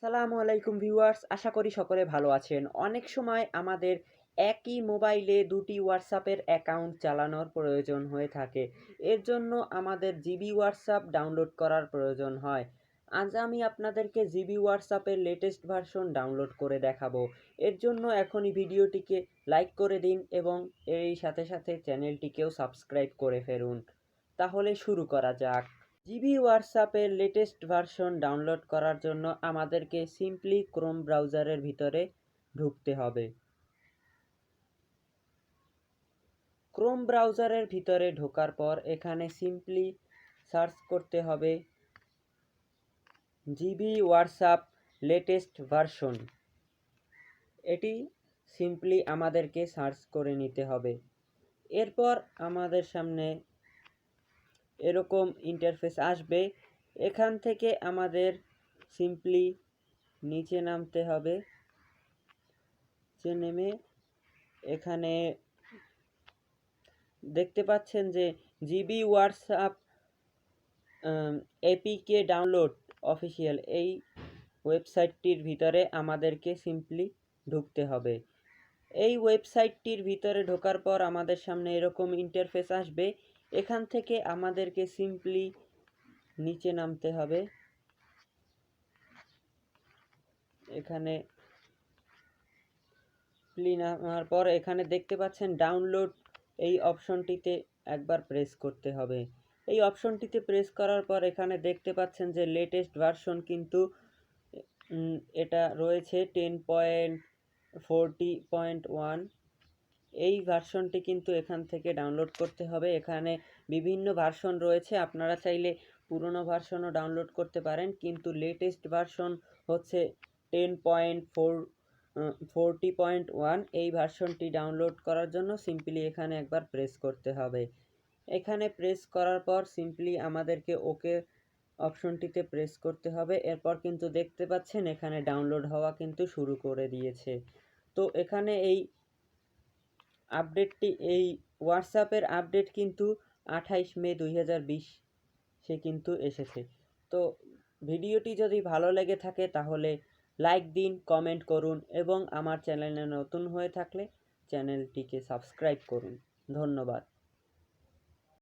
আসসালামু আলাইকুম ভিউয়ার্স, আশা করি সকলে ভালো আছেন। অনেক সময় আমাদের একই মোবাইলে দুটি হোয়াটসঅ্যাপের অ্যাকাউন্ট চালানোর প্রয়োজন হয়ে থাকে। এর জন্য আমাদের জিবি হোয়াটসঅ্যাপ ডাউনলোড করার প্রয়োজন হয়। আজ আমি আপনাদেরকে জিবি হোয়াটসঅ্যাপের লেটেস্ট ভার্সন ডাউনলোড করে দেখাবো। এর জন্য এখনই ভিডিওটিকে লাইক করে দিন এবং এর সাথে সাথে চ্যানেলটিকেও সাবস্ক্রাইব করে ফেলুন। তাহলে শুরু করা যাক। জিবি হোয়াটসঅ্যাপের লেটেস্ট ভার্সন ডাউনলোড করার জন্য আমাদেরকে সিম্পলি ক্রোম ব্রাউজারের ভিতরে ঢুকতে হবে। ক্রোম ব্রাউজারের ভিতরে ঢোকার পর এখানে সিম্পলি সার্চ করতে হবে জিবি হোয়াটসঅ্যাপ লেটেস্ট ভার্সন। এটি সিম্পলি আমাদেরকে সার্চ করে নিতে হবে। এরপর আমাদের সামনে এরকম ইন্টারফেস আসবে। এখান থেকে আমাদের সিম্পলি নিচে নামতে হবে। নেমে এখানে দেখতে পাচ্ছেন যে GB WhatsApp APK download official, এই ওয়েবসাইটটির ভিতরে আমাদেরকে সিম্পলি ঢুকতে হবে। এই ওয়েবসাইটটির ভিতরে ঢোকার পর আমাদের সামনে এরকম ইন্টারফেস আসবে। এখান থেকে আমাদেরকে সিম্পলি নিচে নামতে হবে। এখানে নামার পর এখানে দেখতে পাচ্ছেন ডাউনলোড, এই অপশনটিতে একবার প্রেস করতে হবে। এই অপশনটিতে প্রেস করার পর এখানে দেখতে পাচ্ছেন যে লেটেস্ট ভার্সন কিন্তু এটা রয়েছে 10.40.1। এই ভার্সনটি কিন্তু এখান থেকে ডাউনলোড করতে হবে। এখানে বিভিন্ন ভার্সন রয়েছে, আপনারা চাইলে পুরনো ভার্সনও ডাউনলোড করতে পারেন, কিন্তু লেটেস্ট ভার্সন হচ্ছে 10.40.1। এই ভার্সনটি ডাউনলোড করার জন্য সিম্পলি এখানে একবার প্রেস করতে হবে। এখানে প্রেস করার পর সিম্পলি আমাদেরকে ওকে অপশনটিতে প্রেস করতে হবে। এরপর কিন্তু দেখতে পাচ্ছেন এখানে ডাউনলোড হওয়া কিন্তু শুরু করে দিয়েছে। তো এখানে এই আপডেটটি, এই হোয়াটসঅ্যাপের আপডেট কিন্তু 28 মে 2020 সে কিন্তু এসেছে। তো ভিডিওটি যদি ভালো লেগে থাকে তাহলে লাইক দিন, কমেন্ট করুন এবং আমার চ্যানেলে নতুন হয়ে থাকলে চ্যানেলটিকে সাবস্ক্রাইব করুন। ধন্যবাদ।